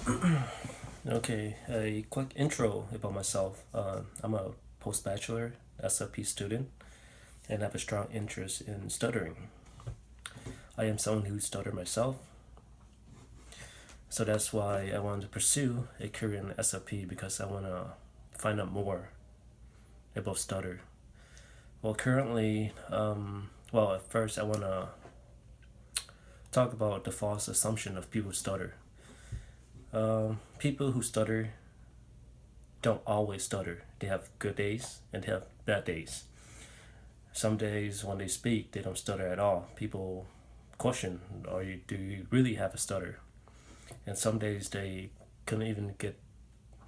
Okay, a quick intro about myself. I'm a post-bachelor SLP student and have a strong interest in stuttering. I am someone who stutter myself, so that's why I wanted to pursue a career in SLP because I want to find out more about stutter. Well, currently, at first I want to talk about the false assumption of people who stutter. People who stutter don't always stutter. They have good days and they have bad days. Some days when they speak, they don't stutter at all. People question, do you really have a stutter? And some days they couldn't even get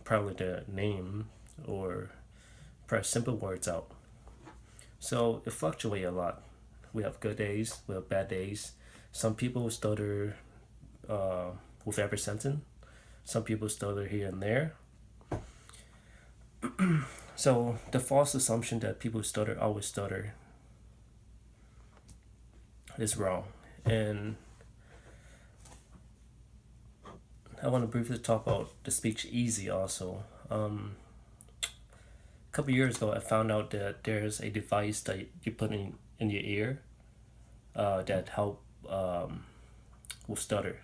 probably the name or press simple words out. So it fluctuates a lot. We have good days, we have bad days. Some people stutter uh, with every sentence. Some people stutter here and there. So the false assumption that people stutter always stutter is wrong. And I want to briefly talk about the speech easy also. A couple years ago, I found out that there's a device that you put in your ear that help with stutter.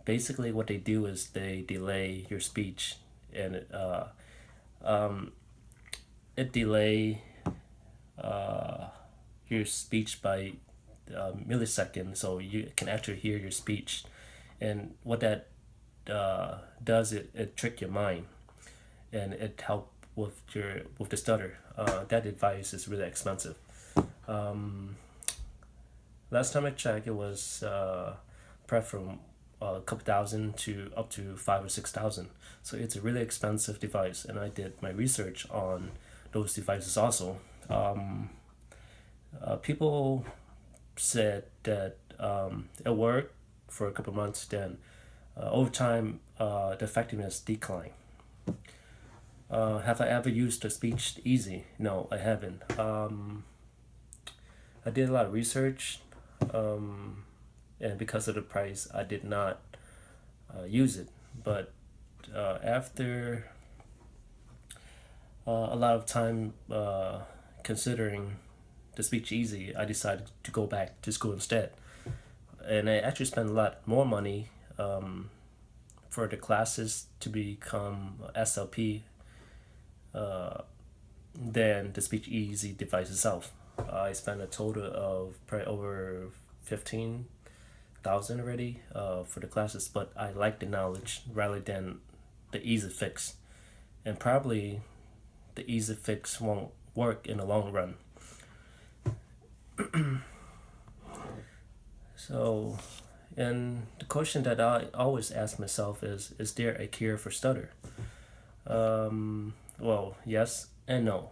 Basically, what they do is they delay your speech, and it delay your speech by milliseconds, so you can actually hear your speech. And what that does, it trick your mind, and it help with the stutter. That device is really expensive. Last time I checked, it was prep from a couple thousand to up to 5 or 6 thousand. So it's a really expensive device, and I did my research on those devices also. People said that it worked for a couple months. Then over time, the effectiveness declined. Have I ever used the speech easy? No, I haven't. I did a lot of research, and because of the price, I did not use it. But after a lot of time considering the speech easy, I decided to go back to school instead. And I actually spent a lot more money for the classes to become SLP than the speech easy device itself. I spent a total of probably over 15,000 already for the classes, but I like the knowledge rather than the easy fix. And probably the easy fix won't work in the long run. So, and the question that I always ask myself is there a cure for stutter? Well, yes and no.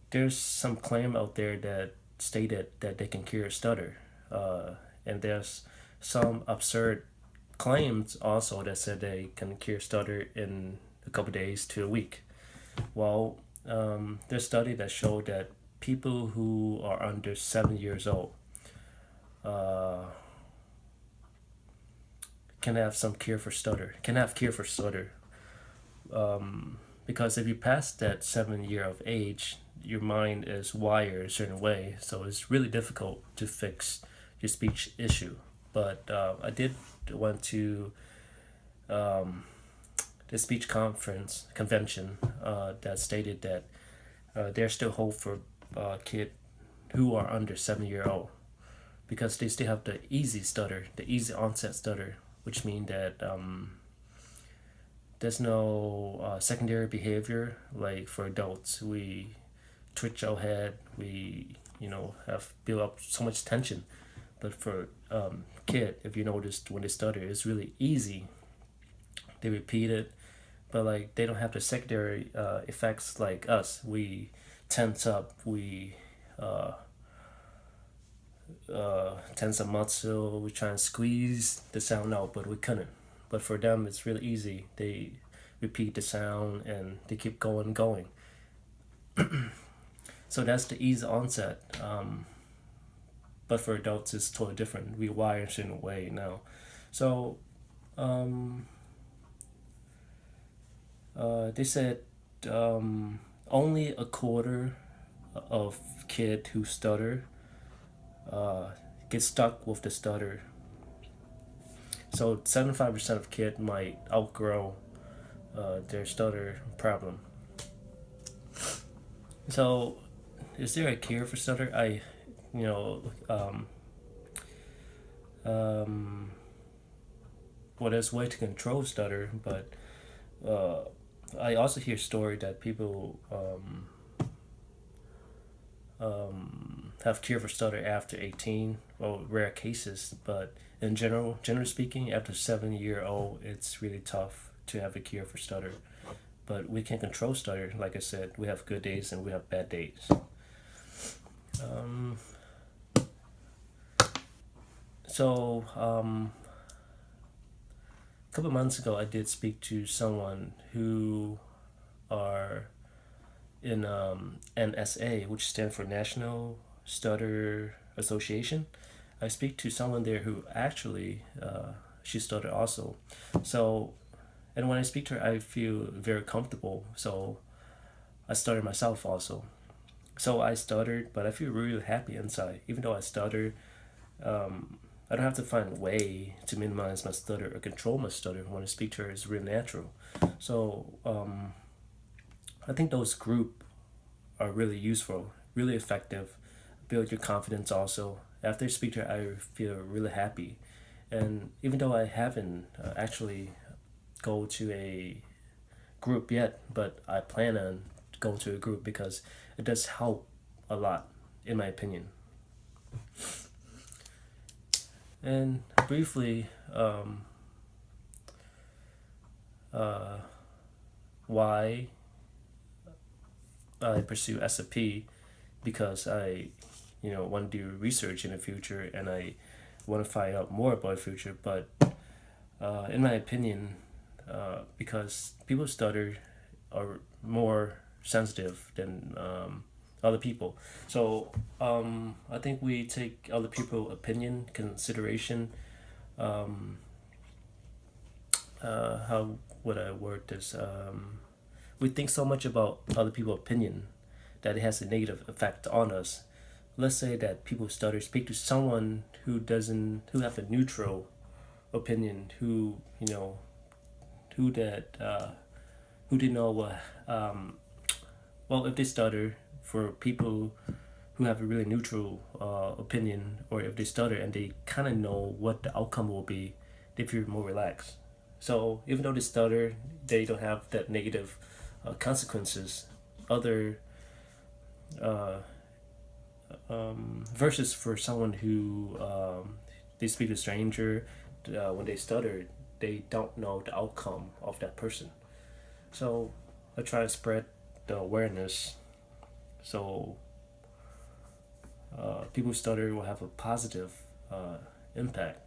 There's some claim out there that stated that they can cure stutter, and there's some absurd claims also that said they can cure stutter in a couple days to a week. Well, there's study that showed that people who are under 7 years old uh, can have some cure for stutter. Can have cure for stutter, because if you pass that 7 year of age, your mind is wired a certain way, so it's really difficult to fix your speech issue. But I did went to the speech convention that stated that there's still hope for kids who are under 7 year old because they still have the easy stutter, the easy onset stutter, which means that there's no secondary behavior like for adults. We twitch our head, we have built up so much tension. But for kid, if you noticed when they stutter, it's really easy. They repeat it, but like they don't have the secondary effects like us. We tense up, we tense a muscle, we try and squeeze the sound out, but we couldn't. But for them, it's really easy. They repeat the sound and they keep going. So that's the easy onset. But for adults, it's totally different. We wire in a way now. So Um, they said only a quarter of kid who stutter uh, get stuck with the stutter. So 75% of kid might outgrow their stutter problem. So is there a cure for stutter? You know, um, well, there's a way to control stutter, but uh, I also hear story that people have cure for stutter after 18. Well, rare cases, but in generally speaking, after 7 year old, it's really tough to have a cure for stutter. But we can control stutter. Like I said, we have good days and we have bad days. Um, so a couple months ago, I did speak to someone who are in NSA, which stands for National Stutter Association. I speak to someone there who actually she stuttered also. So, and when I speak to her, I feel very comfortable. So I stuttered myself also. So I stuttered, but I feel really happy inside. Even though I stuttered, I don't have to find a way to minimize my stutter or control my stutter. When I speak to her, it's real natural. So I think those group are really useful, really effective. Build your confidence also. After I speak to her, I feel really happy. And even though I haven't actually go to a group yet, but I plan on going to a group because it does help a lot, in my opinion. And briefly, uh, why I pursue SLP, because I, want to do research in the future and I want to find out more about the future. But in my opinion, because people stutter are more sensitive than other people. So I think we take other people's opinion consideration. How would I word this? We think so much about other people's opinion that it has a negative effect on us. Let's say that people stutter speak to someone who have a neutral opinion, who that who didn't know what well, if they stutter, for people who have a really neutral opinion, or if they stutter and they kind of know what the outcome will be, they feel more relaxed. So even though they stutter, they don't have that negative consequences. Other uh, versus for someone who they speak to a stranger, when they stutter, they don't know the outcome of that person. So I try to spread the awareness, so people who stutter will have a positive impact.